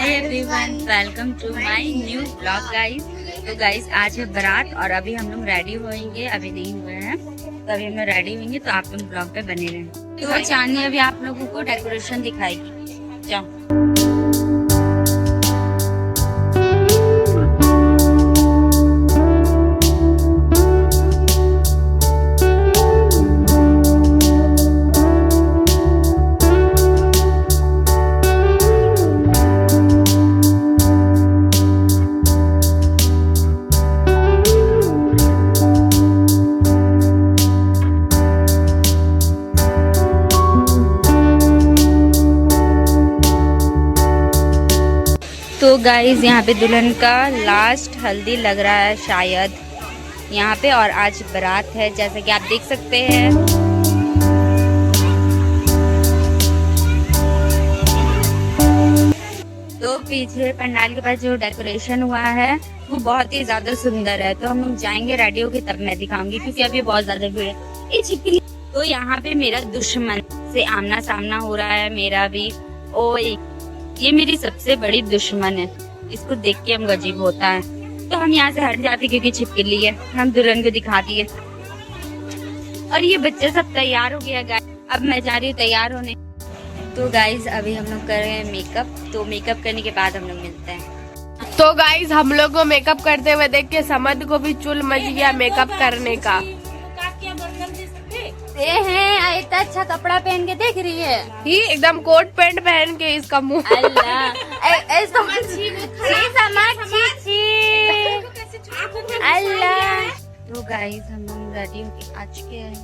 Hi everyone, welcome to my new blog guys. तो guys आज है बारात और अभी हम लोग रेडी होएंगे, अभी नहीं हुए हैं तो अभी हम लोग रेडी होंगे, तो आप लोग ब्लॉग पे बने रहें। तो चांदनी अभी आप लोगों को डेकोरेशन दिखाएगी। जाओ। तो गाइज यहाँ पे दुल्हन का लास्ट हल्दी लग रहा है शायद यहाँ पे, और आज बारात है जैसा कि आप देख सकते हैं। तो पीछे पंडाल के पास जो डेकोरेशन हुआ है वो बहुत ही ज्यादा सुंदर है। तो हम लोग जाएंगे रेडी होके तब मैं दिखाऊंगी, क्योंकि अभी बहुत ज्यादा भीड़ है। ये छिपकली तो यहाँ पे मेरा दुश्मन से आमना सामना हो रहा है मेरा भी। ओए ये मेरी सबसे बड़ी दुश्मन है, इसको देख के हम अजीब होता है। तो हम यहाँ से हट जाते क्योंकि छिपकली है। हम दुल्हन को दिखा दिए और ये बच्चे सब तैयार हो गया गाइस। अब मैं जा रही हूँ तैयार होने। तो गाइस अभी हम लोग कर रहे हैं मेकअप, तो मेकअप करने के बाद हम लोग मिलते हैं। तो गाइस हम लोग को मेकअप करते हुए देख के समद को भी चुल मच गया मेकअप करने का। ये है इतना अच्छा कपड़ा पहन के देख रही है, ही एकदम कोट पैंट पहन के इसका मुंह। अल्लाह अल्लाह। तो गाइस हम लोग रेडी होके आ चुके हैं।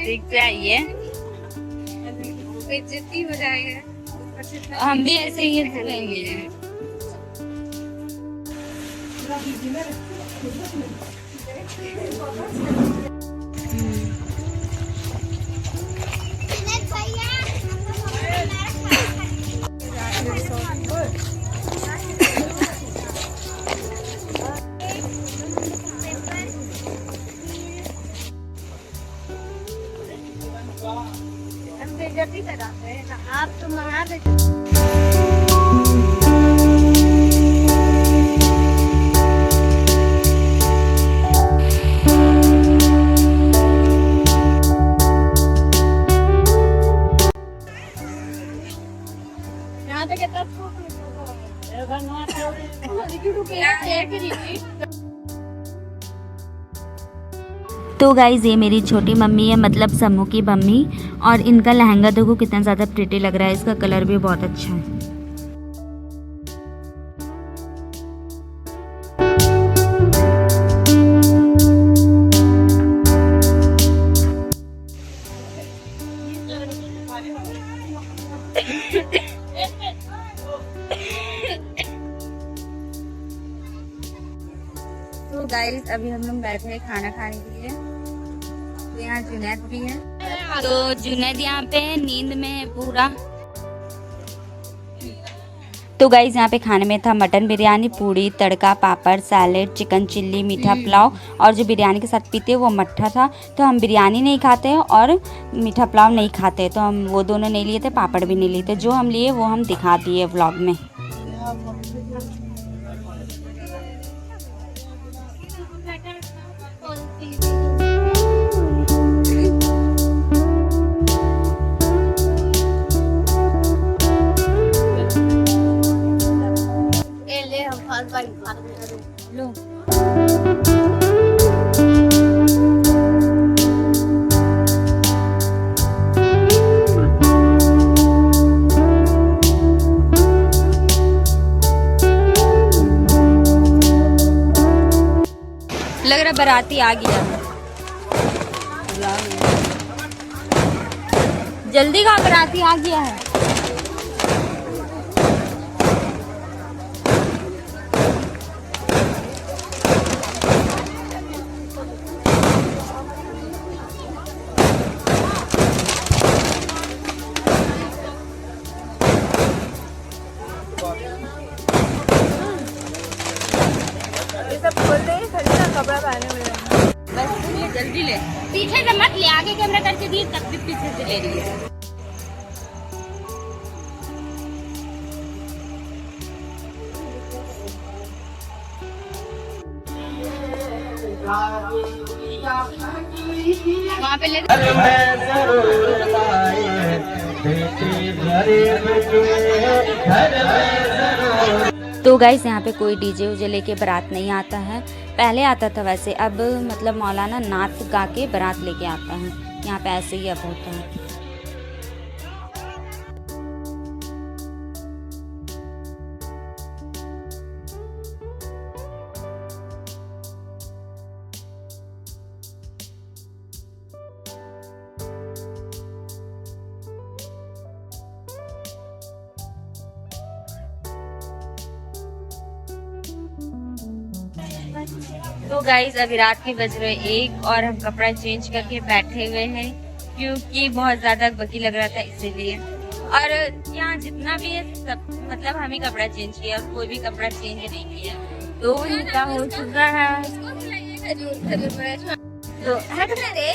दिख जाइए, बेइज्जती हो जाएगा। हम भी ऐसे ही रहेंगे। आप तो मंगा दे। तो गाइज ये मेरी छोटी मम्मी है, मतलब समू की मम्मी, और इनका लहंगा देखो कितना ज़्यादा प्रिटी लग रहा है। इसका कलर भी बहुत अच्छा है। तो गाइस अभी हम लोग बैठे हैं खाना खाने के लिए। तो यहाँ जुनैद भी है, तो जुनैद यहाँ पे नींद में है पूरा। तो गाइस यहाँ पे खाने में था मटन बिरयानी, पूड़ी, तड़का, पापड़, सैलेड, चिकन चिल्ली, मीठा पुलाव, और जो बिरयानी के साथ पीते वो मट्ठा था। तो हम बिरयानी नहीं खाते और मीठा पुलाव नहीं खाते, तो हम वो दोनों नहीं लिए थे, पापड़ भी नहीं लिए थे। जो हम लिए वो हम दिखा दिए व्लॉग में। लो लग रहा बाराती आ गया। जल्दी का बाराती आ गया है। ये सब खोल दे, खाली ना कपड़ा पहने हुए। जल्दी ले, पीछे से मत ले, आगे कैमरा करके दिए तब भी पीछे से ले रही है। वहाँ पे ले तो गाइस यहाँ पे कोई डीजे उजे लेके बारात नहीं आता है, पहले आता था वैसे, अब मतलब मौलाना नाच गा के बारात लेके आता है, यहाँ पे ऐसे ही अब होता है। तो गाइज अभी रात के बज रहे 1 और हम कपड़ा चेंज करके बैठे हुए हैं क्योंकि बहुत ज्यादा बकी लग रहा था इसीलिए। और यहाँ जितना भी है सब मतलब हम ही कपड़ा चेंज किया, कोई भी कपड़ा चेंज नहीं किया। तो इनका हो चुका है तो हटने दे।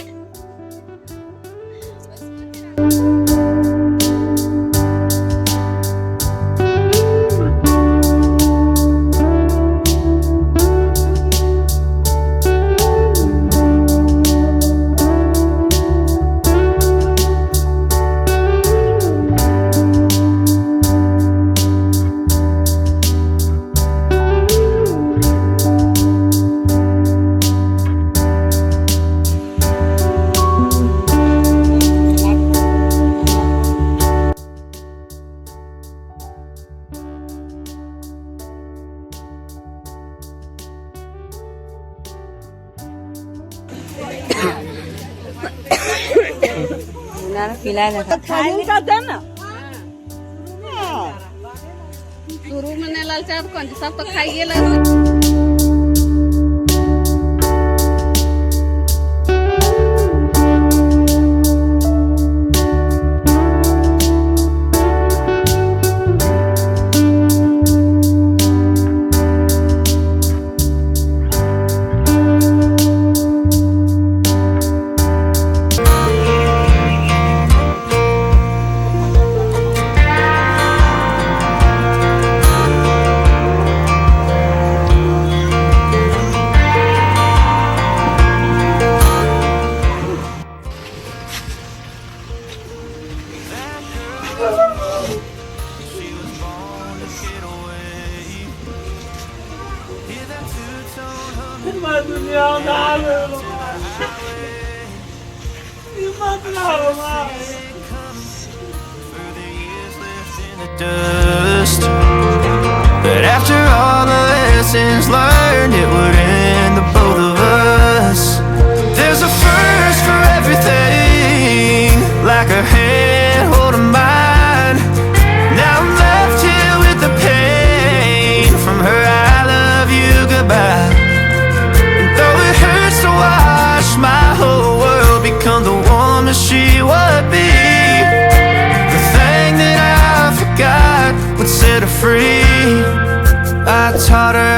शुरू में नहीं लालचा सब तो खाइए लग dust. But after all the lessons learned, it would end the both of us. There's a first for everything, like a hand holding mine. Now I'm left here with the pain from her I love you goodbye. And though it hurts to watch my whole world become the woman she would be, the thing that I forgot would set her free. I taught her